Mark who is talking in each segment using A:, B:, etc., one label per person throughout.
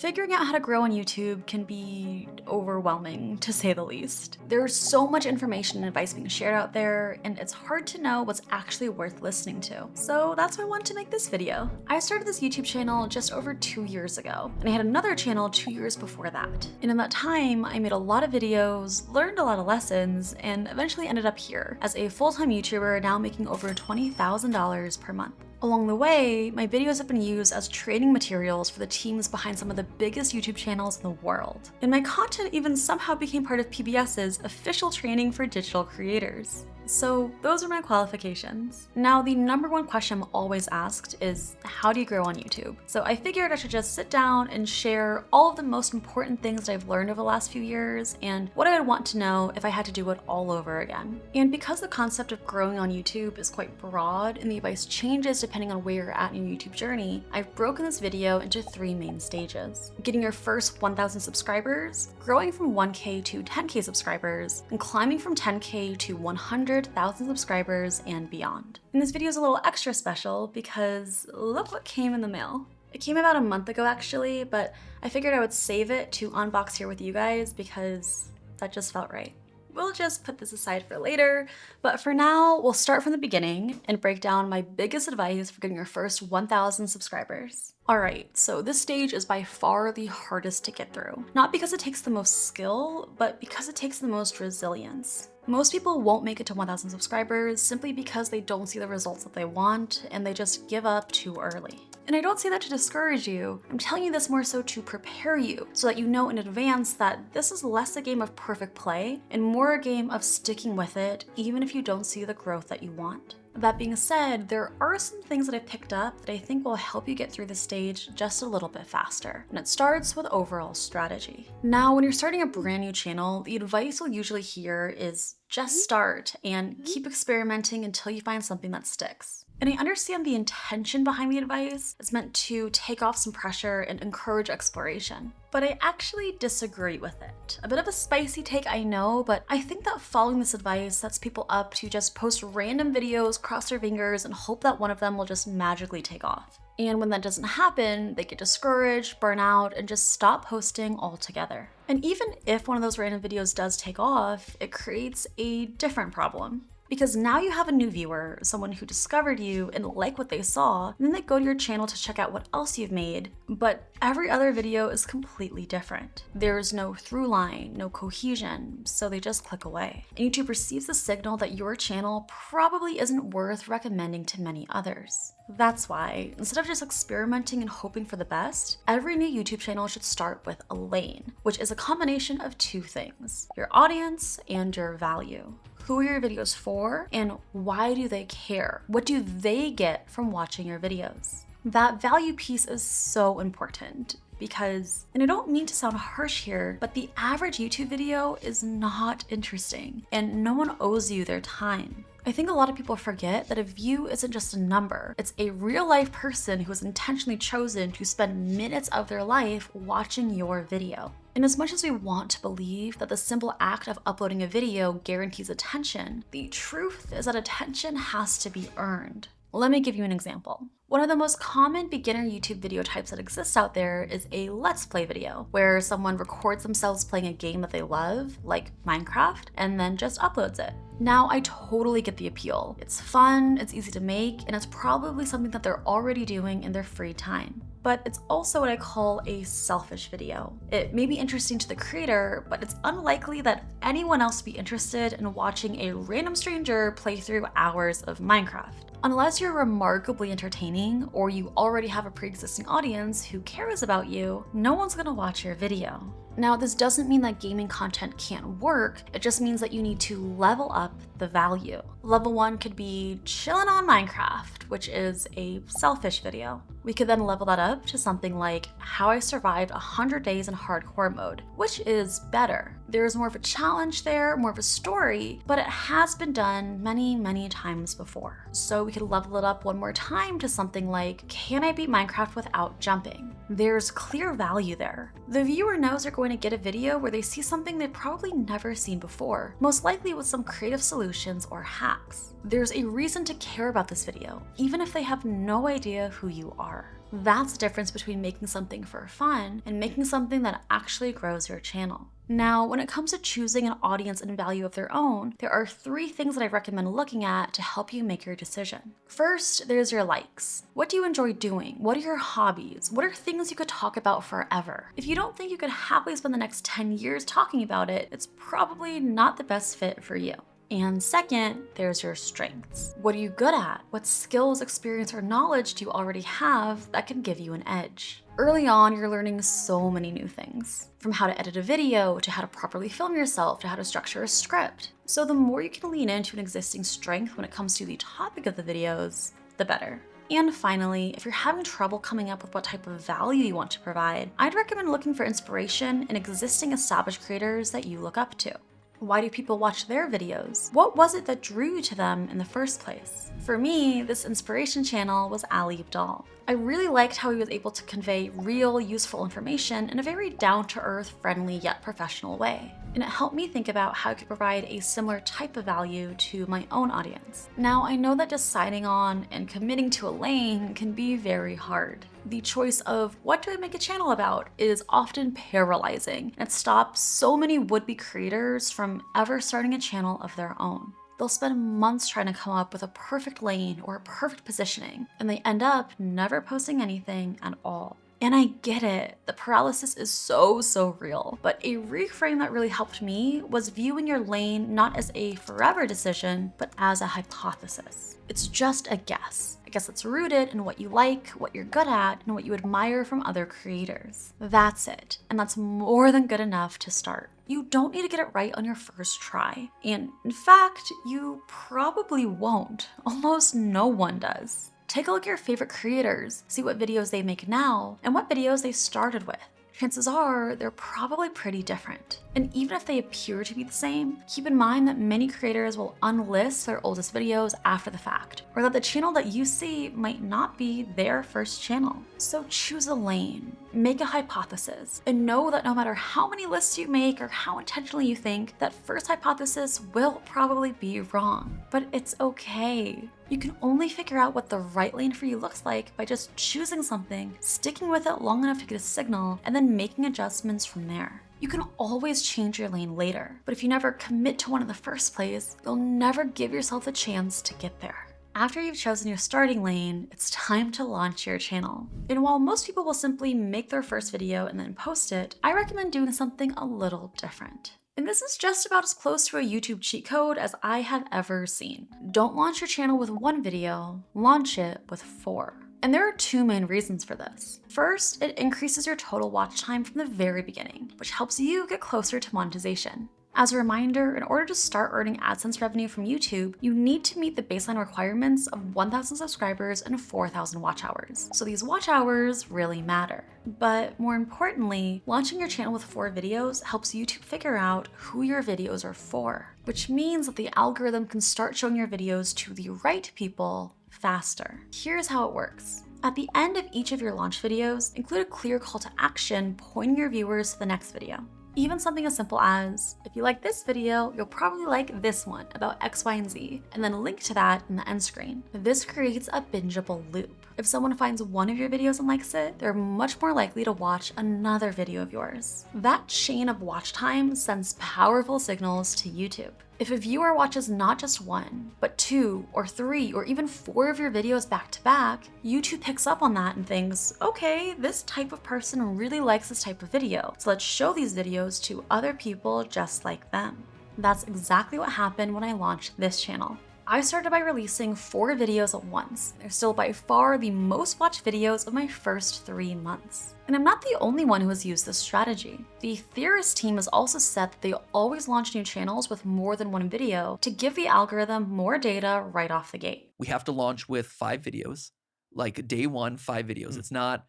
A: Figuring out how to grow on YouTube can be overwhelming, to say the least. There's so much information and advice being shared out there, and it's hard to know what's actually worth listening to. So that's why I wanted to make this video. I started this YouTube channel just over 2 years ago, and I had another channel 2 years before that. And in that time, I made a lot of videos, learned a lot of lessons, and eventually ended up here as a full-time YouTuber now making over $20,000 per month. Along the way, my videos have been used as training materials for the teams behind some of the biggest YouTube channels in the world. And my content even somehow became part of PBS's official training for digital creators. So those are my qualifications. Now, the number one question I'm always asked is, how do you grow on YouTube? So I figured I should just sit down and share all of the most important things that I've learned over the last few years and what I would want to know if I had to do it all over again. And because the concept of growing on YouTube is quite broad and the advice changes depending on where you're at in your YouTube journey, I've broken this video into 3 main stages. Getting your first 1,000 subscribers, growing from 1K to 10K subscribers, and climbing from 10K to 100,000 subscribers and beyond. And this video is a little extra special because look what came in the mail. It came about a month ago actually, but I figured I would save it to unbox here with you guys because that just felt right. We'll just put this aside for later, but for now, we'll start from the beginning and break down my biggest advice for getting your first 1,000 subscribers. Alright, so this stage is by far the hardest to get through. Not because it takes the most skill, but because it takes the most resilience. Most people won't make it to 1,000 subscribers simply because they don't see the results that they want and they just give up too early. And I don't say that to discourage you. I'm telling you this more so to prepare you so that you know in advance that this is less a game of perfect play and more a game of sticking with it even if you don't see the growth that you want. That being said, there are some things that I've picked up that I think will help you get through this stage just a little bit faster. And it starts with overall strategy. Now, when you're starting a brand new channel, the advice you'll usually hear is just start and keep experimenting until you find something that sticks. And I understand the intention behind the advice. It's meant to take off some pressure and encourage exploration. But I actually disagree with it. A bit of a spicy take, I know, but I think that following this advice sets people up to just post random videos, cross their fingers, and hope that one of them will just magically take off. And when that doesn't happen, they get discouraged, burn out, and just stop posting altogether. And even if one of those random videos does take off, it creates a different problem. Because now you have a new viewer, someone who discovered you and liked what they saw, and then they go to your channel to check out what else you've made, but every other video is completely different. There's no through line, no cohesion, so they just click away. And YouTube receives the signal that your channel probably isn't worth recommending to many others. That's why, instead of just experimenting and hoping for the best, every new YouTube channel should start with a lane, which is a combination of 2 things: your audience and your value. Who are your videos for, and why do they care? What do they get from watching your videos? That value piece is so important because, and I don't mean to sound harsh here, but the average YouTube video is not interesting and no one owes you their time. I think a lot of people forget that a view isn't just a number. It's a real life person who has intentionally chosen to spend minutes of their life watching your video. And as much as we want to believe that the simple act of uploading a video guarantees attention, the truth is that attention has to be earned. Let me give you an example. One of the most common beginner YouTube video types that exists out there is a Let's Play video, where someone records themselves playing a game that they love, like Minecraft, and then just uploads it. Now, I totally get the appeal. It's fun, it's easy to make, and it's probably something that they're already doing in their free time. But it's also what I call a selfish video. It may be interesting to the creator, but it's unlikely that anyone else would be interested in watching a random stranger play through hours of Minecraft. Unless you're remarkably entertaining or you already have a pre-existing audience who cares about you, no one's gonna watch your video. Now, this doesn't mean that gaming content can't work, it just means that you need to level up the value. Level 1 could be chilling on Minecraft, which is a selfish video. We could then level that up to something like how I survived 100 days in hardcore mode, which is better. There's more of a challenge there, more of a story, but it has been done many, many times before. So we could level it up one more time to something like, can I beat Minecraft without jumping? There's clear value there. The viewer knows they're going to get a video where they see something they've probably never seen before, most likely with some creative solutions or hacks. There's a reason to care about this video, even if they have no idea who you are. That's the difference between making something for fun and making something that actually grows your channel. Now, when it comes to choosing an audience and value of their own, there are 3 things that I recommend looking at to help you make your decision. First, there's your likes. What do you enjoy doing? What are your hobbies? What are things you could talk about forever? If you don't think you could happily spend the next 10 years talking about it, it's probably not the best fit for you. And second, there's your strengths. What are you good at? What skills, experience, or knowledge do you already have that can give you an edge? Early on, you're learning so many new things, from how to edit a video, to how to properly film yourself, to how to structure a script. So the more you can lean into an existing strength when it comes to the topic of the videos, the better. And finally, if you're having trouble coming up with what type of value you want to provide, I'd recommend looking for inspiration in existing established creators that you look up to. Why do people watch their videos? What was it that drew you to them in the first place? For me, this inspiration channel was Ali Abdal. I really liked how he was able to convey real, useful information in a very down-to-earth, friendly, yet professional way. And it helped me think about how I could provide a similar type of value to my own audience. Now, I know that deciding on and committing to a lane can be very hard. The choice of what do I make a channel about is often paralyzing, and it stops so many would-be creators from ever starting a channel of their own. They'll spend months trying to come up with a perfect lane or a perfect positioning, and they end up never posting anything at all. And I get it, the paralysis is so real, but a reframe that really helped me was viewing your lane not as a forever decision, but as a hypothesis. It's just a guess that's rooted in what you like, what you're good at, and what you admire from other creators. That's it, and that's more than good enough to start. You don't need to get it right on your first try, and in fact, you probably won't. Almost no one does. Take a look at your favorite creators, see what videos they make now, and what videos they started with. Chances are they're probably pretty different. And even if they appear to be the same, keep in mind that many creators will unlist their oldest videos after the fact, or that the channel that you see might not be their first channel. So choose a lane, make a hypothesis, and know that no matter how many lists you make or how intentionally you think, that first hypothesis will probably be wrong. But it's okay. You can only figure out what the right lane for you looks like by just choosing something, sticking with it long enough to get a signal, and then making adjustments from there. You can always change your lane later, but if you never commit to one in the first place, you'll never give yourself a chance to get there. After you've chosen your starting lane, it's time to launch your channel. And while most people will simply make their first video and then post it, I recommend doing something a little different. And this is just about as close to a YouTube cheat code as I have ever seen. Don't launch your channel with 1 video, launch it with 4. And there are 2 main reasons for this. First, it increases your total watch time from the very beginning, which helps you get closer to monetization. As a reminder, in order to start earning AdSense revenue from YouTube, you need to meet the baseline requirements of 1,000 subscribers and 4,000 watch hours. So these watch hours really matter. But more importantly, launching your channel with 4 videos helps YouTube figure out who your videos are for, which means that the algorithm can start showing your videos to the right people faster. Here's how it works. At the end of each of your launch videos, include a clear call to action pointing your viewers to the next video. Even something as simple as, if you like this video, you'll probably like this one about X, Y, and Z, and then link to that in the end screen. This creates a bingeable loop. If someone finds one of your videos and likes it, they're much more likely to watch another video of yours. That chain of watch time sends powerful signals to YouTube. If a viewer watches not just 1, but 2 or 3 or even 4 of your videos back to back, YouTube picks up on that and thinks, okay, this type of person really likes this type of video, so let's show these videos to other people just like them. That's exactly what happened when I launched this channel. I started by releasing 4 videos at once. They're still by far the most watched videos of my first 3 months. And I'm not the only one who has used this strategy. The Theorist team has also said that they always launch new channels with more than 1 video to give the algorithm more data right off the gate.
B: We have to launch with 5 videos, like day 1, 5 videos. It's not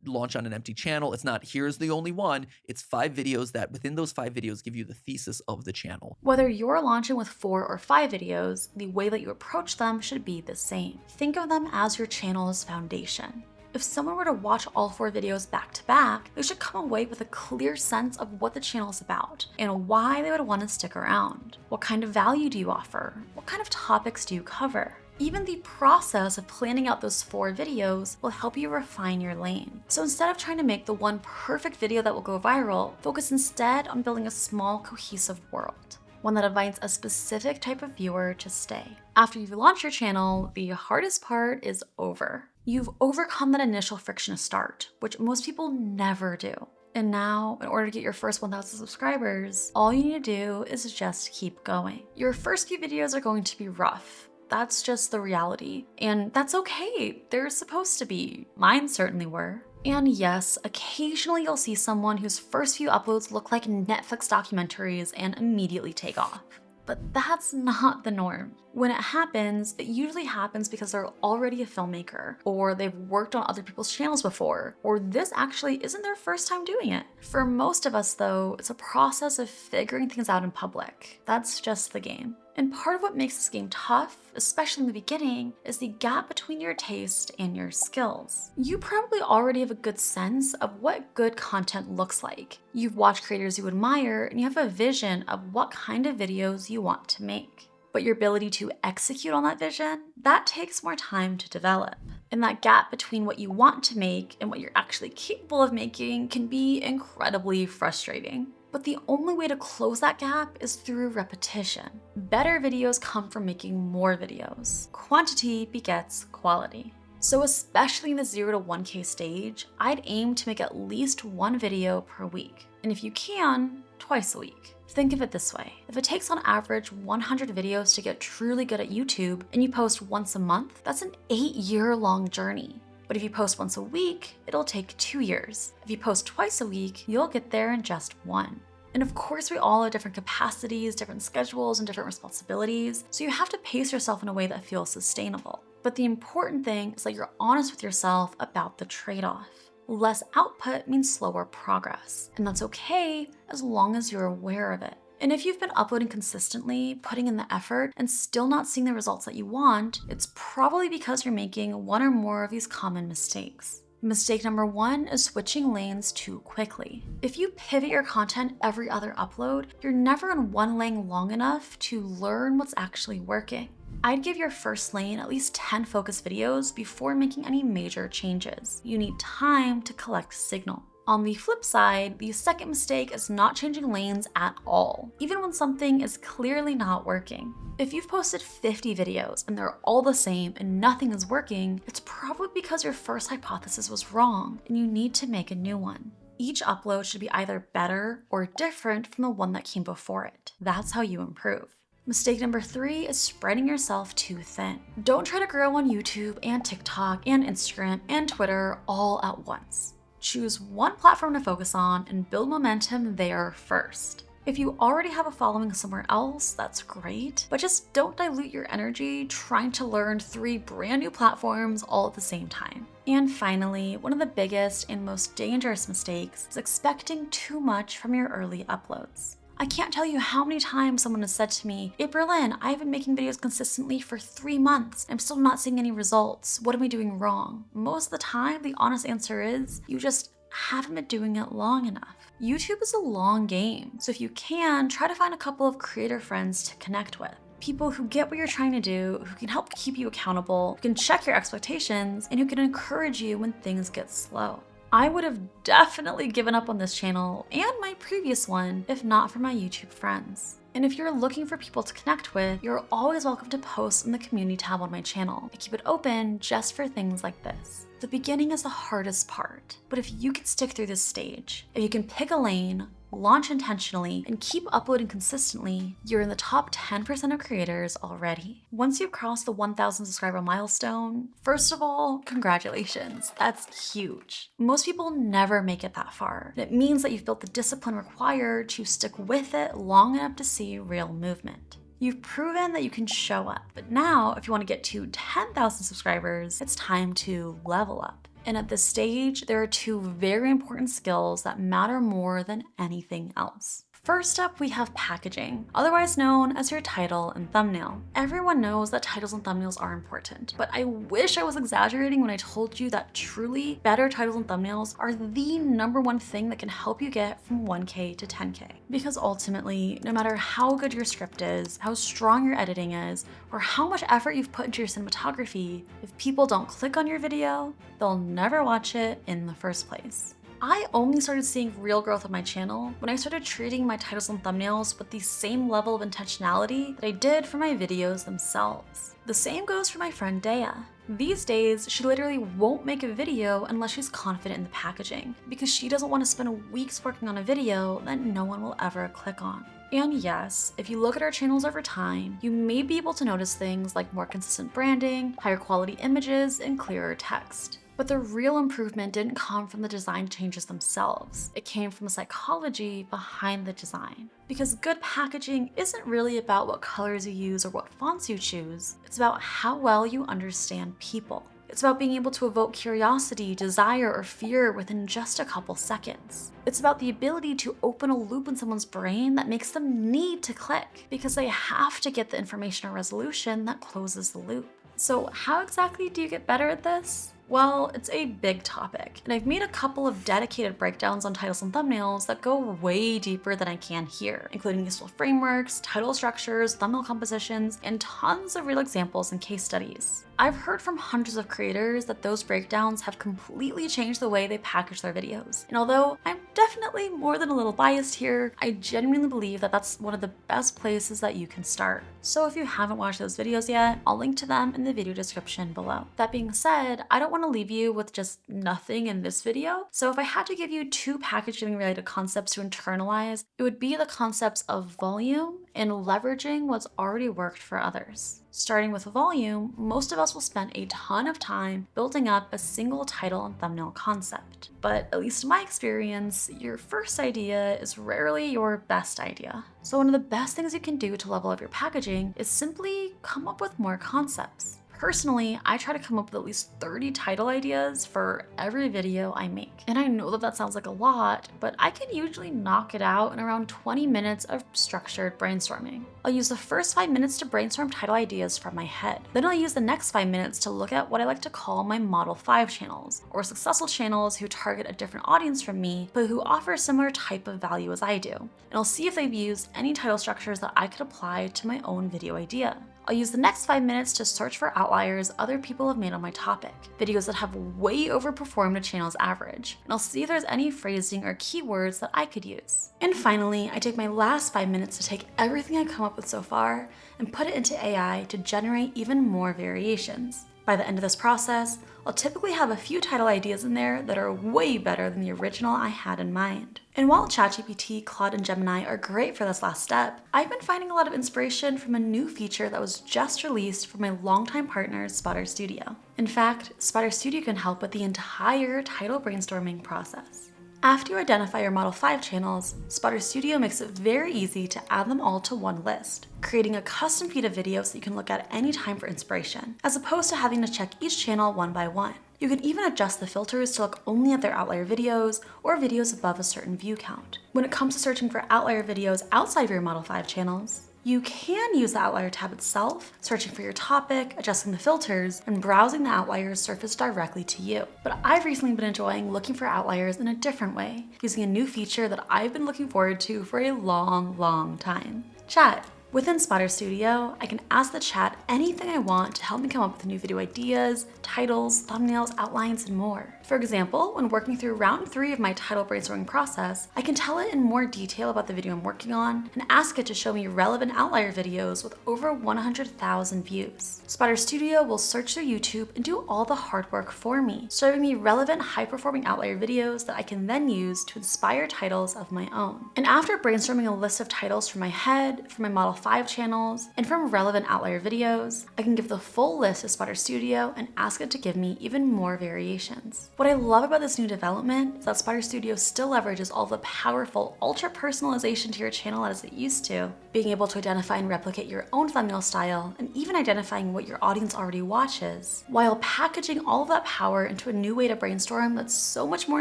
B: launch on an empty channel. It's not here's the only one. It's 5 videos that within those 5 videos give you the thesis of the channel.
A: Whether you're launching with 4 or 5 videos, the way that you approach them should be the same. Think of them as your channel's foundation. If someone were to watch all 4 videos back to back, they should come away with a clear sense of what the channel is about and why they would want to stick around. What kind of value do you offer? What kind of topics do you cover? Even the process of planning out those 4 videos will help you refine your lane. So instead of trying to make the one perfect video that will go viral, focus instead on building a small, cohesive world, one that invites a specific type of viewer to stay. After you've launched your channel, the hardest part is over. You've overcome that initial friction to start, which most people never do. And now, in order to get your first 1,000 subscribers, all you need to do is just keep going. Your first few videos are going to be rough. That's just the reality. And that's okay. They're supposed to be. Mine certainly were. And yes, occasionally you'll see someone whose first few uploads look like Netflix documentaries and immediately take off. But that's not the norm. When it happens, it usually happens because they're already a filmmaker, or they've worked on other people's channels before, or this actually isn't their first time doing it. For most of us though, it's a process of figuring things out in public. That's just the game. And part of what makes this game tough, especially in the beginning, is the gap between your taste and your skills. You probably already have a good sense of what good content looks like. You've watched creators you admire, and you have a vision of what kind of videos you want to make. But your ability to execute on that vision, that takes more time to develop. And that gap between what you want to make and what you're actually capable of making can be incredibly frustrating. But the only way to close that gap is through repetition. Better videos come from making more videos. Quantity begets quality. So especially in the 0 to 1K stage, I'd aim to make at least 1 video per week. And if you can, twice a week. Think of it this way. If it takes on average 100 videos to get truly good at YouTube and you post once a month, that's an 8-year-long journey. But if you post once a week, it'll take 2 years. If you post twice a week, you'll get there in just 1. And of course, we all have different capacities, different schedules, and different responsibilities, so you have to pace yourself in a way that feels sustainable. But the important thing is that you're honest with yourself about the trade-off. Less output means slower progress, and that's okay as long as you're aware of it. And if you've been uploading consistently, putting in the effort, and still not seeing the results that you want, it's probably because you're making one or more of these common mistakes. Mistake number 1 is switching lanes too quickly. If you pivot your content every other upload, you're never in one lane long enough to learn what's actually working. I'd give your first lane at least 10 focus videos before making any major changes. You need time to collect signal. On the flip side, the second mistake is not changing lanes at all, even when something is clearly not working. If you've posted 50 videos and they're all the same and nothing is working, it's probably because your first hypothesis was wrong and you need to make a new one. Each upload should be either better or different from the one that came before it. That's how you improve. Mistake number 3 is spreading yourself too thin. Don't try to grow on YouTube and TikTok and Instagram and Twitter all at once. Choose one platform to focus on and build momentum there first. If you already have a following somewhere else, that's great, but just don't dilute your energy trying to learn 3 brand new platforms all at the same time. And finally, one of the biggest and most dangerous mistakes is expecting too much from your early uploads. I can't tell you how many times someone has said to me, Aprilynne, I've been making videos consistently for 3 months. I'm still not seeing any results. What am I doing wrong? Most of the time, the honest answer is you just haven't been doing it long enough. YouTube is a long game, so if you can, try to find a couple of creator friends to connect with. People who get what you're trying to do, who can help keep you accountable, who can check your expectations, and who can encourage you when things get slow. I would have definitely given up on this channel and my previous one if not for my YouTube friends. And if you're looking for people to connect with, you're always welcome to post in the community tab on my channel. I keep it open just for things like this. The beginning is the hardest part, but if you can stick through this stage, if you can pick a lane, launch intentionally, and keep uploading consistently, you're in the top 10% of creators already. Once you've crossed the 1,000 subscriber milestone, first of all, congratulations, that's huge. Most people never make it that far. It means that you've built the discipline required to stick with it long enough to see real movement. You've proven that you can show up, but now if you want to get to 10,000 subscribers, it's time to level up. And at this stage, there are 2 very important skills that matter more than anything else. First up, we have packaging, otherwise known as your title and thumbnail. Everyone knows that titles and thumbnails are important, but I wish I was exaggerating when I told you that truly better titles and thumbnails are the #1 thing that can help you get from 1K to 10K. Because ultimately, no matter how good your script is, how strong your editing is, or how much effort you've put into your cinematography, if people don't click on your video, they'll never watch it in the first place. I only started seeing real growth on my channel when I started treating my titles and thumbnails with the same level of intentionality that I did for my videos themselves. The same goes for my friend Dea. These days, she literally won't make a video unless she's confident in the packaging, because she doesn't want to spend weeks working on a video that no one will ever click on. And yes, if you look at our channels over time, you may be able to notice things like more consistent branding, higher quality images, and clearer text. But the real improvement didn't come from the design changes themselves. It came from the psychology behind the design. Because good packaging isn't really about what colors you use or what fonts you choose. It's about how well you understand people. It's about being able to evoke curiosity, desire, or fear within just a couple seconds. It's about the ability to open a loop in someone's brain that makes them need to click because they have to get the information or resolution that closes the loop. So how exactly do you get better at this? Well, it's a big topic, and I've made a couple of dedicated breakdowns on titles and thumbnails that go way deeper than I can here, including useful frameworks, title structures, thumbnail compositions, and tons of real examples and case studies. I've heard from hundreds of creators that those breakdowns have completely changed the way they package their videos. And although I'm definitely more than a little biased here, I genuinely believe that that's one of the best places that you can start. So if you haven't watched those videos yet, I'll link to them in the video description below. That being said, I don't want to leave you with just nothing in this video. So if I had to give you 2 packaging related concepts to internalize, it would be the concepts of volume and leveraging what's already worked for others. Starting with volume, most of us will spend a ton of time building up a single title and thumbnail concept. But at least in my experience, your first idea is rarely your best idea. So one of the best things you can do to level up your packaging is simply come up with more concepts. Personally, I try to come up with at least 30 title ideas for every video I make. And I know that that sounds like a lot, but I can usually knock it out in around 20 minutes of structured brainstorming. I'll use the first 5 minutes to brainstorm title ideas from my head. Then I'll use the next 5 minutes to look at what I like to call my Model 5 channels, or successful channels who target a different audience from me, but who offer a similar type of value as I do. And I'll see if they've used any title structures that I could apply to my own video idea. I'll use the next 5 minutes to search for outliers other people have made on my topic, videos that have way overperformed a channel's average, and I'll see if there's any phrasing or keywords that I could use. And finally, I take my last 5 minutes to take everything I've come up with so far and put it into AI to generate even more variations. By the end of this process, I'll typically have a few title ideas in there that are way better than the original I had in mind. And while ChatGPT, Claude, and Gemini are great for this last step, I've been finding a lot of inspiration from a new feature that was just released from my longtime partner, Spotter Studio. In fact, Spotter Studio can help with the entire title brainstorming process. After you identify your Model 5 channels, Spotter Studio makes it very easy to add them all to one list, creating a custom feed of videos that you can look at any time for inspiration, as opposed to having to check each channel one by one. You can even adjust the filters to look only at their outlier videos or videos above a certain view count. When it comes to searching for outlier videos outside of your Model 5 channels, you can use the outlier tab itself, searching for your topic, adjusting the filters, and browsing the outliers surfaced directly to you. But I've recently been enjoying looking for outliers in a different way, using a new feature that I've been looking forward to for a long time. Chat. Within Spotter Studio, I can ask the chat anything I want to help me come up with new video ideas, titles, thumbnails, outlines, and more. For example, when working through round 3 of my title brainstorming process, I can tell it in more detail about the video I'm working on and ask it to show me relevant outlier videos with over 100,000 views. Spotter Studio will search through YouTube and do all the hard work for me, serving me relevant high-performing outlier videos that I can then use to inspire titles of my own. And after brainstorming a list of titles from my head, from my Model 5 channels, and from relevant outlier videos, I can give the full list to Spotter Studio and ask it to give me even more variations. What I love about this new development is that Spotter Studio still leverages all the powerful ultra personalization to your channel as it used to, being able to identify and replicate your own thumbnail style, and even identifying what your audience already watches, while packaging all of that power into a new way to brainstorm that's so much more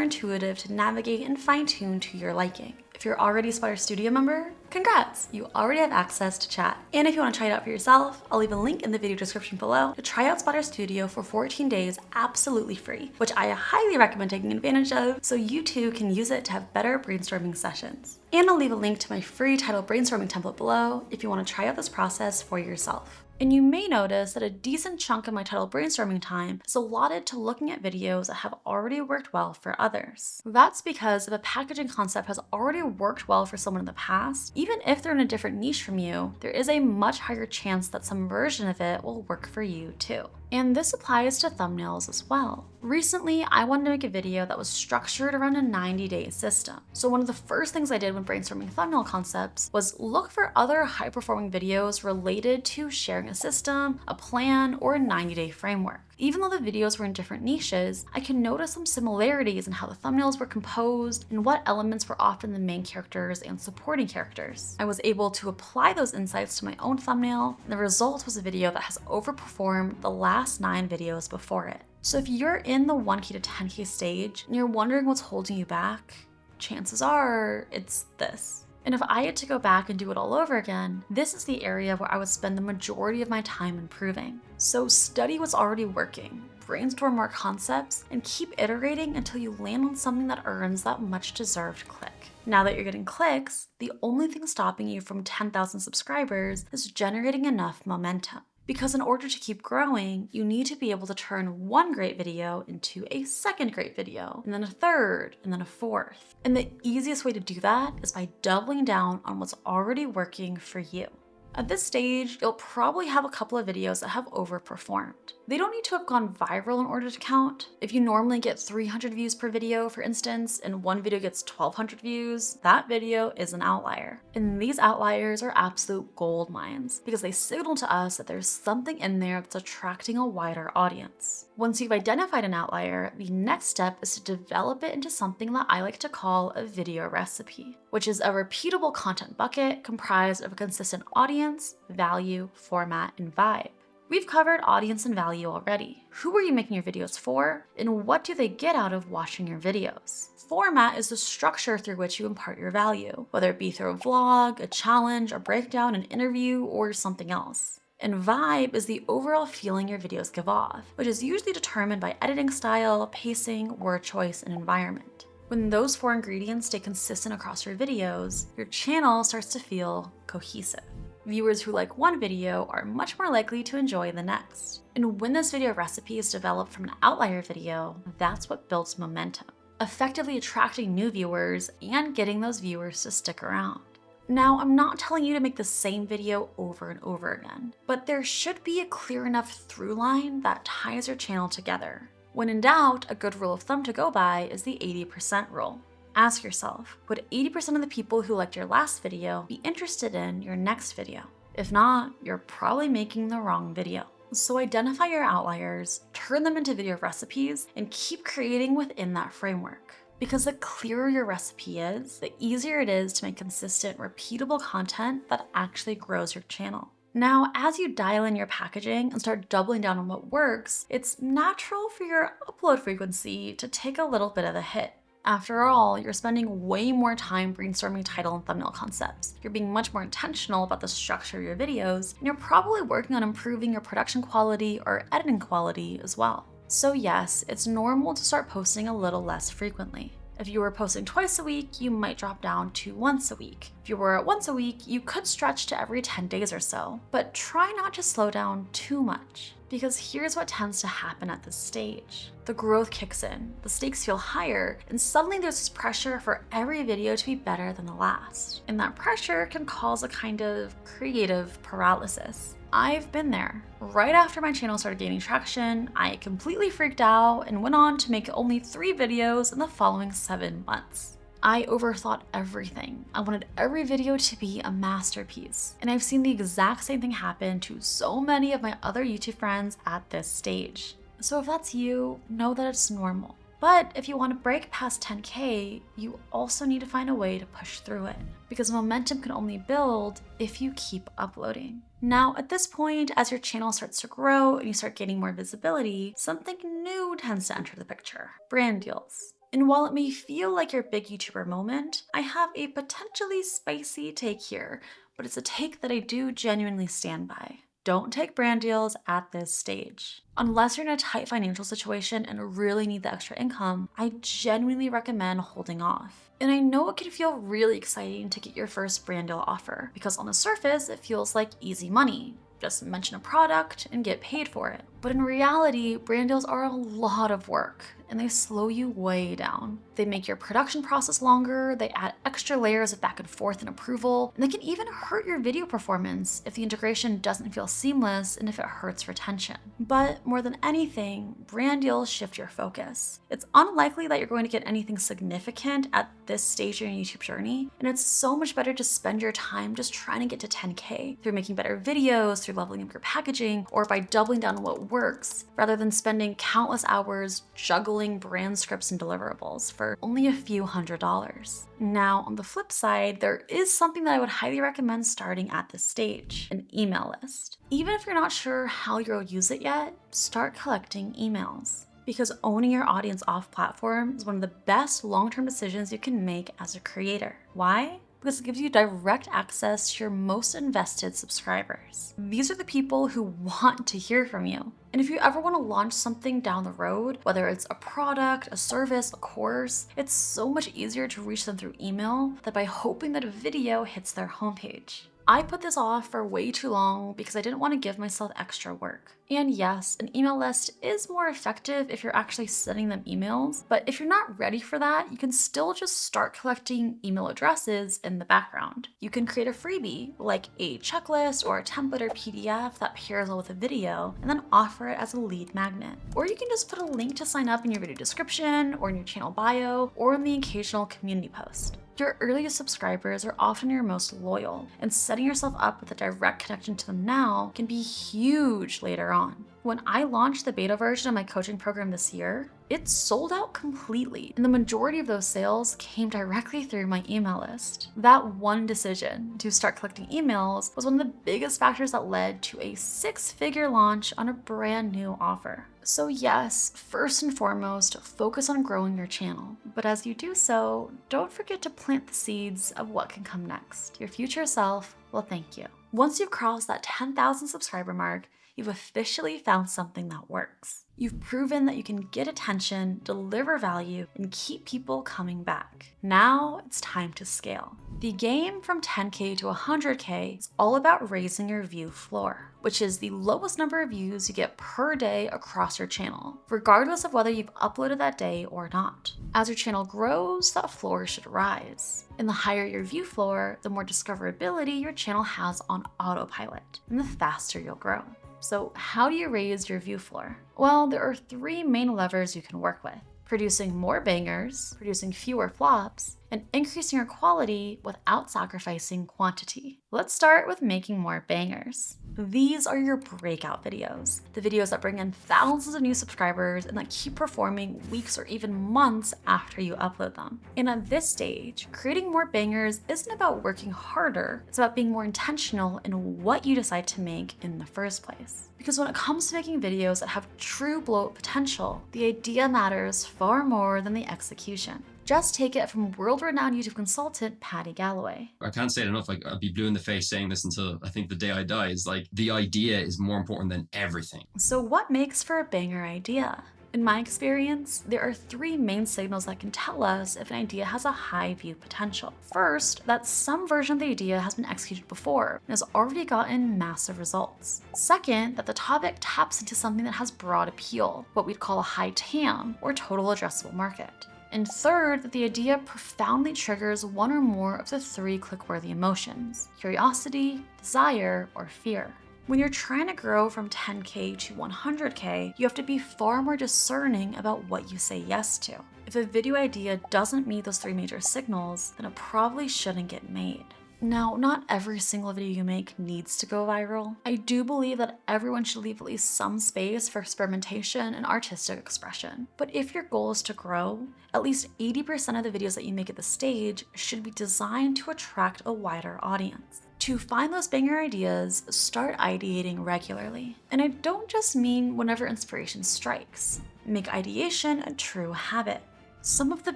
A: intuitive to navigate and fine-tune to your liking. If you're already a Sputter Studio member, congrats! You already have access to chat. And if you want to try it out for yourself, I'll leave a link in the video description below to try out Sputter Studio for 14 days absolutely free, which I highly recommend taking advantage of so you too can use it to have better brainstorming sessions. And I'll leave a link to my free title brainstorming template below if you want to try out this process for yourself. And you may notice that a decent chunk of my title brainstorming time is allotted to looking at videos that have already worked well for others. That's because if a packaging concept has already worked well for someone in the past, even if they're in a different niche from you, there is a much higher chance that some version of it will work for you too. And this applies to thumbnails as well. Recently, I wanted to make a video that was structured around a 90-day system. So one of the first things I did when brainstorming thumbnail concepts was look for other high-performing videos related to sharing a system, a plan, or a 90-day framework. Even though the videos were in different niches, I can notice some similarities in how the thumbnails were composed and what elements were often the main characters and supporting characters. I was able to apply those insights to my own thumbnail, and the result was a video that has overperformed the last 9 videos before it. So if you're in the 1K to 10K stage and you're wondering what's holding you back, chances are it's this. And if I had to go back and do it all over again, this is the area where I would spend the majority of my time improving. So study what's already working, brainstorm more concepts, and keep iterating until you land on something that earns that much deserved click. Now that you're getting clicks, the only thing stopping you from 10,000 subscribers is generating enough momentum. Because in order to keep growing, you need to be able to turn one great video into a second great video, and then a third, and then a fourth. And the easiest way to do that is by doubling down on what's already working for you. At this stage, you'll probably have a couple of videos that have overperformed. They don't need to have gone viral in order to count. If you normally get 300 views per video, for instance, and one video gets 1,200 views, that video is an outlier. And these outliers are absolute gold mines because they signal to us that there's something in there that's attracting a wider audience. Once you've identified an outlier, the next step is to develop it into something that I like to call a video recipe, which is a repeatable content bucket comprised of a consistent audience, value, format, and vibe. We've covered audience and value already. Who are you making your videos for? And what do they get out of watching your videos? Format is the structure through which you impart your value, whether it be through a vlog, a challenge, a breakdown, an interview, or something else. And vibe is the overall feeling your videos give off, which is usually determined by editing style, pacing, word choice, and environment. When those 4 ingredients stay consistent across your videos, your channel starts to feel cohesive. Viewers who like one video are much more likely to enjoy the next. And when this video recipe is developed from an outlier video, that's what builds momentum, effectively attracting new viewers and getting those viewers to stick around. Now, I'm not telling you to make the same video over and over again, but there should be a clear enough through line that ties your channel together. When in doubt, a good rule of thumb to go by is the 80% rule. Ask yourself, would 80% of the people who liked your last video be interested in your next video? If not, you're probably making the wrong video. So identify your outliers, turn them into video recipes, and keep creating within that framework. Because the clearer your recipe is, the easier it is to make consistent, repeatable content that actually grows your channel. Now, as you dial in your packaging and start doubling down on what works, it's natural for your upload frequency to take a little bit of a hit. After all, you're spending way more time brainstorming title and thumbnail concepts. You're being much more intentional about the structure of your videos, and you're probably working on improving your production quality or editing quality as well. So yes, it's normal to start posting a little less frequently. If you were posting twice a week, you might drop down to once a week. If you were at once a week, you could stretch to every 10 days or so, but try not to slow down too much. Because here's what tends to happen at this stage. The growth kicks in, the stakes feel higher, and suddenly there's this pressure for every video to be better than the last. And that pressure can cause a kind of creative paralysis. I've been there. Right after my channel started gaining traction, I completely freaked out and went on to make only 3 videos in the following 7 months. I overthought everything. I wanted every video to be a masterpiece. And I've seen the exact same thing happen to so many of my other YouTube friends at this stage. So if that's you, know that it's normal. But if you want to break past 10K, you also need to find a way to push through it, because momentum can only build if you keep uploading. Now, at this point, as your channel starts to grow and you start gaining more visibility, something new tends to enter the picture: brand deals. And while it may feel like your big YouTuber moment, I have a potentially spicy take here, but it's a take that I do genuinely stand by. Don't take brand deals at this stage. Unless you're in a tight financial situation and really need the extra income, I genuinely recommend holding off. And I know it can feel really exciting to get your first brand deal offer, because on the surface, it feels like easy money. Just mention a product and get paid for it. But in reality, brand deals are a lot of work and they slow you way down. They make your production process longer, they add extra layers of back and forth and approval, and they can even hurt your video performance if the integration doesn't feel seamless and if it hurts retention. But more than anything, brand deals shift your focus. It's unlikely that you're going to get anything significant at this stage in your YouTube journey, and it's so much better to spend your time just trying to get to 10K through making better videos, through leveling up your packaging, or by doubling down on what works, rather than spending countless hours juggling brand scripts and deliverables for only a few $100s. Now, on the flip side, there is something that I would highly recommend starting at this stage: an email list. Even if you're not sure how you'll use it yet, start collecting emails. Because owning your audience off platform is one of the best long-term decisions you can make as a creator. Why? Because it gives you direct access to your most invested subscribers. These are the people who want to hear from you. And if you ever want to launch something down the road, whether it's a product, a service, a course, it's so much easier to reach them through email than by hoping that a video hits their homepage. I put this off for way too long because I didn't want to give myself extra work. And yes, an email list is more effective if you're actually sending them emails, but if you're not ready for that, you can still just start collecting email addresses in the background. You can create a freebie, like a checklist or a template or PDF that pairs well with a video, and then offer it as a lead magnet. Or you can just put a link to sign up in your video description, or in your channel bio, or in the occasional community post. Your earliest subscribers are often your most loyal, and setting yourself up with a direct connection to them now can be huge later on. When I launched the beta version of my coaching program this year, it sold out completely, and the majority of those sales came directly through my email list. That one decision to start collecting emails was one of the biggest factors that led to a 6-figure launch on a brand new offer. So yes, first and foremost, focus on growing your channel. But as you do so, don't forget to plant the seeds of what can come next. Your future self will thank you. Once you've crossed that 10,000 subscriber mark, you've officially found something that works. You've proven that you can get attention, deliver value, and keep people coming back. Now it's time to scale. The game from 10K to 100K is all about raising your view floor, which is the lowest number of views you get per day across your channel, regardless of whether you've uploaded that day or not. As your channel grows, that floor should rise. And the higher your view floor, the more discoverability your channel has on autopilot, and the faster you'll grow. So how do you raise your view floor? Well, there are 3 main levers you can work with: producing more bangers, producing fewer flops, and increasing your quality without sacrificing quantity. Let's start with making more bangers. These are your breakout videos, the videos that bring in thousands of new subscribers and that keep performing weeks or even months after you upload them. And at this stage, creating more bangers isn't about working harder, it's about being more intentional in what you decide to make in the first place. Because when it comes to making videos that have true blow-up potential, the idea matters far more than the execution. Just take it from world-renowned YouTube consultant Patty Galloway.
C: I can't say it enough. Like, I'll be blue in the face saying this until I think the day I die. Is like, the idea is more important than everything.
A: So what makes for a banger idea? In my experience, there are 3 main signals that can tell us if an idea has a high view potential. First, that some version of the idea has been executed before and has already gotten massive results. Second, that the topic taps into something that has broad appeal, what we'd call a high TAM, or total addressable market. And third, that the idea profoundly triggers one or more of the 3 click-worthy emotions: curiosity, desire, or fear. When you're trying to grow from 10K to 100K, you have to be far more discerning about what you say yes to. If a video idea doesn't meet those 3 major signals, then it probably shouldn't get made. Now, not every single video you make needs to go viral. I do believe that everyone should leave at least some space for experimentation and artistic expression. But if your goal is to grow, at least 80% of the videos that you make at this stage should be designed to attract a wider audience. To find those banger ideas, start ideating regularly. And I don't just mean whenever inspiration strikes. Make ideation a true habit. Some of the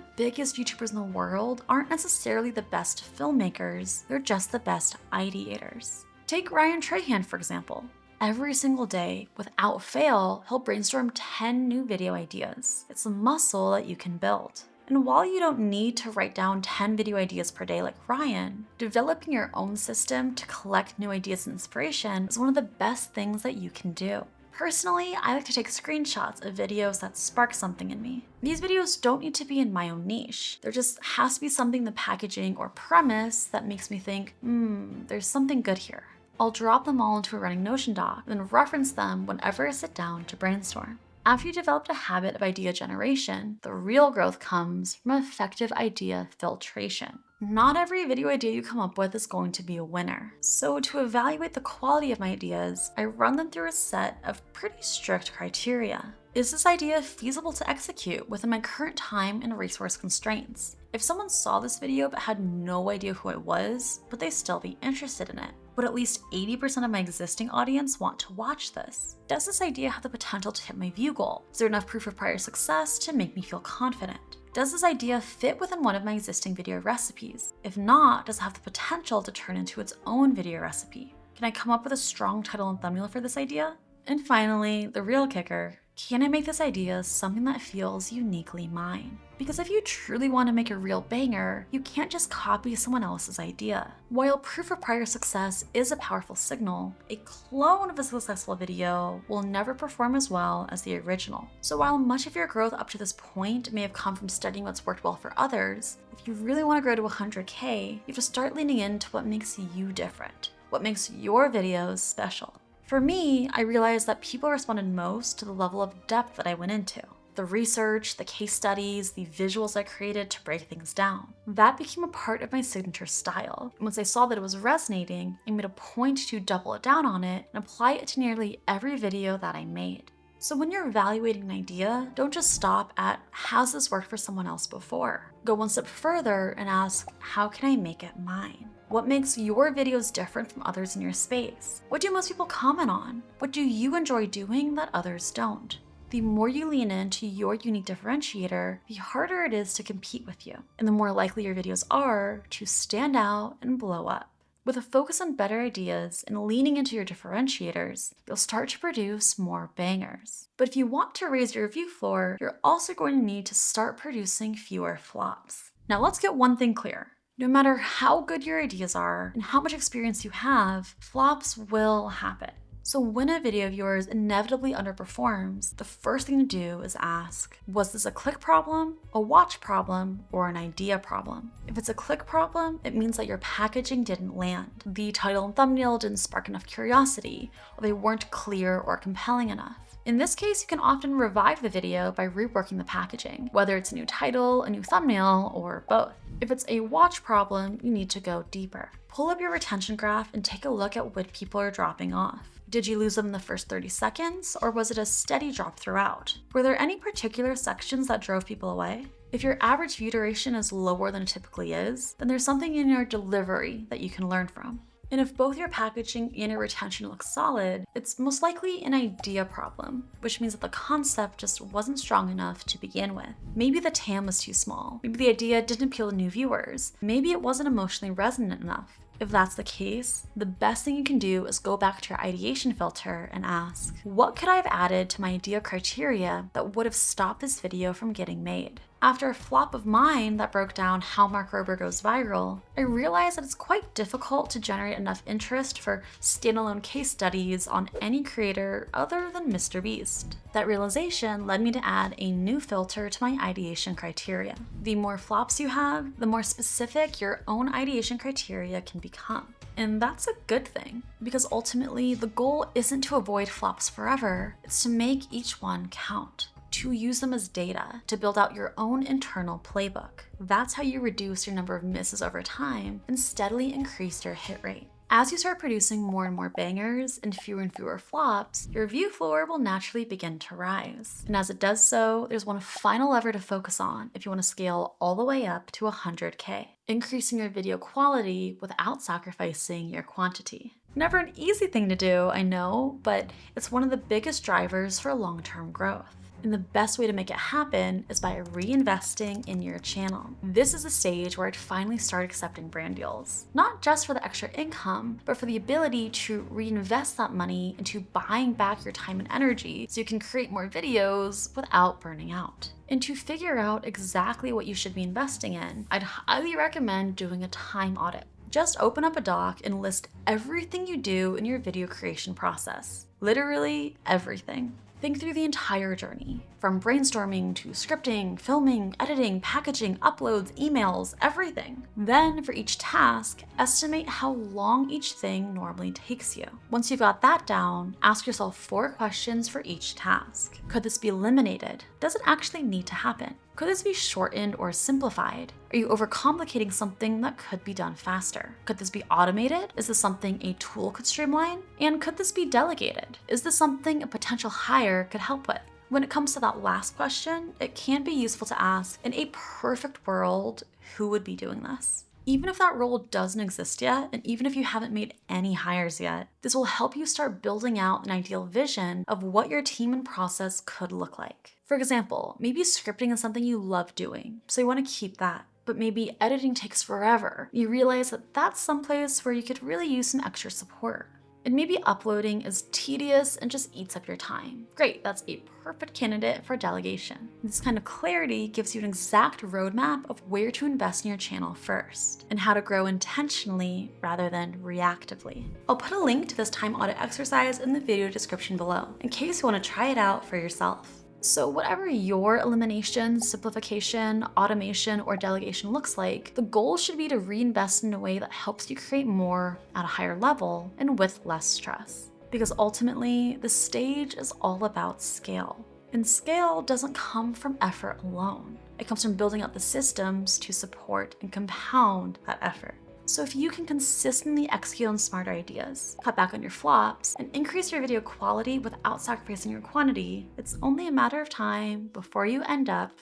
A: biggest YouTubers in the world aren't necessarily the best filmmakers, they're just the best ideators. Take Ryan Trahan, for example. Every single day, without fail, he'll brainstorm 10 new video ideas. It's a muscle that you can build. And while you don't need to write down 10 video ideas per day like Ryan, developing your own system to collect new ideas and inspiration is one of the best things that you can do. Personally, I like to take screenshots of videos that spark something in me. These videos don't need to be in my own niche. There just has to be something in the packaging or premise that makes me think, there's something good here. I'll drop them all into a running Notion doc, and then reference them whenever I sit down to brainstorm. After you developed a habit of idea generation, the real growth comes from effective idea filtration. Not every video idea you come up with is going to be a winner. So to evaluate the quality of my ideas, I run them through a set of pretty strict criteria. Is this idea feasible to execute within my current time and resource constraints? If someone saw this video but had no idea who I was, would they still be interested in it? Would at least 80% of my existing audience want to watch this? Does this idea have the potential to hit my view goal? Is there enough proof of prior success to make me feel confident? Does this idea fit within one of my existing video recipes? If not, does it have the potential to turn into its own video recipe? Can I come up with a strong title and thumbnail for this idea? And finally, the real kicker, can I make this idea something that feels uniquely mine? Because if you truly want to make a real banger, you can't just copy someone else's idea. While proof of prior success is a powerful signal, a clone of a successful video will never perform as well as the original. So while much of your growth up to this point may have come from studying what's worked well for others, if you really want to grow to 100K, you have to start leaning into what makes you different, what makes your videos special. For me, I realized that people responded most to the level of depth that I went into. The research, the case studies, the visuals I created to break things down. That became a part of my signature style. And once I saw that it was resonating, I made a point to double it down on it and apply it to nearly every video that I made. So when you're evaluating an idea, don't just stop at, how's this worked for someone else before? Go one step further and ask, how can I make it mine? What makes your videos different from others in your space? What do most people comment on? What do you enjoy doing that others don't? The more you lean into your unique differentiator, the harder it is to compete with you, and the more likely your videos are to stand out and blow up. With a focus on better ideas and leaning into your differentiators, you'll start to produce more bangers. But if you want to raise your view floor, you're also going to need to start producing fewer flops. Now let's get one thing clear. No matter how good your ideas are and how much experience you have, flops will happen. So when a video of yours inevitably underperforms, the first thing to do is ask, was this a click problem, a watch problem, or an idea problem? If it's a click problem, it means that your packaging didn't land. The title and thumbnail didn't spark enough curiosity, or they weren't clear or compelling enough. In this case, you can often revive the video by reworking the packaging, whether it's a new title, a new thumbnail, or both. If it's a watch problem, you need to go deeper. Pull up your retention graph and take a look at what people are dropping off. Did you lose them in the first 30 seconds, or was it a steady drop throughout? Were there any particular sections that drove people away? If your average view duration is lower than it typically is, then there's something in your delivery that you can learn from. And if both your packaging and your retention look solid, it's most likely an idea problem, which means that the concept just wasn't strong enough to begin with. Maybe the TAM was too small. Maybe the idea didn't appeal to new viewers. Maybe it wasn't emotionally resonant enough. If that's the case, the best thing you can do is go back to your ideation filter and ask, what could I have added to my idea criteria that would have stopped this video from getting made? After a flop of mine that broke down how Mark Rober goes viral, I realized that it's quite difficult to generate enough interest for standalone case studies on any creator other than MrBeast. That realization led me to add a new filter to my ideation criteria. The more flops you have, the more specific your own ideation criteria can become. And that's a good thing, because ultimately the goal isn't to avoid flops forever, it's to make each one count. To use them as data to build out your own internal playbook. That's how you reduce your number of misses over time and steadily increase your hit rate. As you start producing more and more bangers and fewer flops, your view floor will naturally begin to rise. And as it does so, there's one final lever to focus on if you want to scale all the way up to 100K. Increasing your video quality without sacrificing your quantity. Never an easy thing to do, I know, but it's one of the biggest drivers for long-term growth. And the best way to make it happen is by reinvesting in your channel. This is the stage where I'd finally start accepting brand deals. Not just for the extra income, but for the ability to reinvest that money into buying back your time and energy so you can create more videos without burning out. And to figure out exactly what you should be investing in, I'd highly recommend doing a time audit. Just open up a doc and list everything you do in your video creation process. Literally everything. Think through the entire journey, from brainstorming to scripting, filming, editing, packaging, uploads, emails, everything. Then for each task, estimate how long each thing normally takes you. Once you've got that down, ask yourself 4 questions for each task. Could this be eliminated? Does it actually need to happen? Could this be shortened or simplified? Are you overcomplicating something that could be done faster? Could this be automated? Is this something a tool could streamline? And could this be delegated? Is this something a potential hire could help with? When it comes to that last question, it can be useful to ask, in a perfect world, who would be doing this? Even if that role doesn't exist yet, and even if you haven't made any hires yet, this will help you start building out an ideal vision of what your team and process could look like. For example, maybe scripting is something you love doing, so you want to keep that. But maybe editing takes forever. You realize that that's someplace where you could really use some extra support. And maybe uploading is tedious and just eats up your time. Great, that's a perfect candidate for delegation. This kind of clarity gives you an exact roadmap of where to invest in your channel first, and how to grow intentionally rather than reactively. I'll put a link to this time audit exercise in the video description below, in case you want to try it out for yourself. So whatever your elimination, simplification, automation, or delegation looks like, the goal should be to reinvest in a way that helps you create more at a higher level and with less stress. Because ultimately, the stage is all about scale. And scale doesn't come from effort alone. It comes from building out the systems to support and compound that effort. So if you can consistently execute on smarter ideas, cut back on your flops, and increase your video quality without sacrificing your quantity, it's only a matter of time before you end up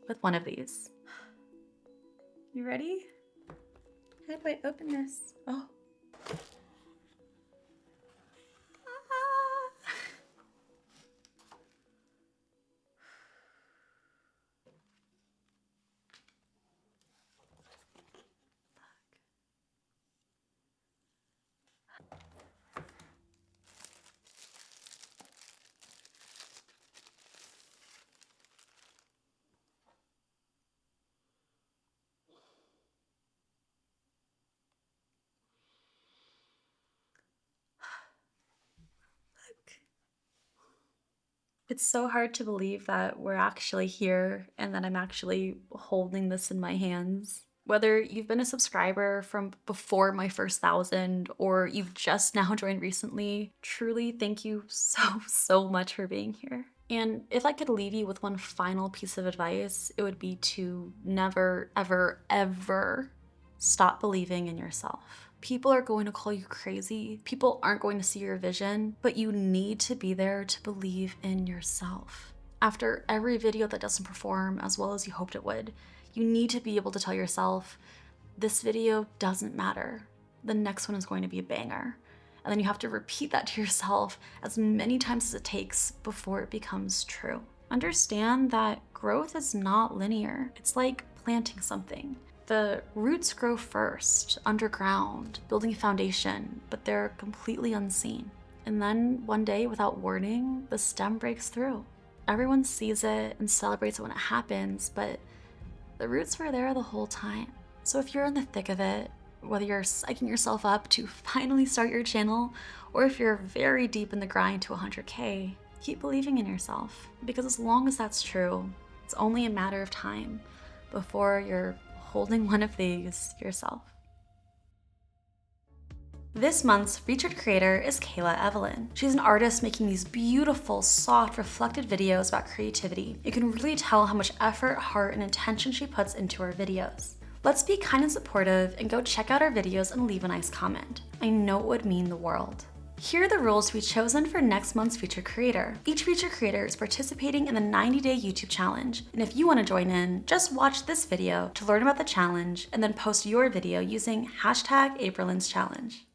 A: with one of these. You ready? How do I open this? Oh. It's so hard to believe that we're actually here and that I'm actually holding this in my hands. Whether you've been a subscriber from before my first 1,000 or you've just now joined recently, truly thank you so much for being here. And if I could leave you with one final piece of advice, it would be to never, ever stop believing in yourself. People are going to call you crazy. People aren't going to see your vision, but you need to be there to believe in yourself. After every video that doesn't perform as well as you hoped it would, you need to be able to tell yourself, this video doesn't matter. The next one is going to be a banger. And then you have to repeat that to yourself as many times as it takes before it becomes true. Understand that growth is not linear. It's like planting something. The roots grow first, underground, building a foundation, but they're completely unseen. And then one day, without warning, the stem breaks through. Everyone sees it and celebrates it when it happens, but the roots were there the whole time. So if you're in the thick of it, whether you're psyching yourself up to finally start your channel, or if you're very deep in the grind to 100K, keep believing in yourself. Because as long as that's true, it's only a matter of time before you're holding one of these yourself. This month's featured creator is Aprilynne. She's an artist making these beautiful, soft, reflected videos about creativity. You can really tell how much effort, heart, and intention she puts into her videos. Let's be kind and supportive and go check out our videos and leave a nice comment. I know it would mean the world. Here are the rules to be chosen for next month's featured creator. Each featured creator is participating in the 90-day YouTube challenge, and if you want to join in, just watch this video to learn about the challenge and then post your video using #Aprilynne's challenge.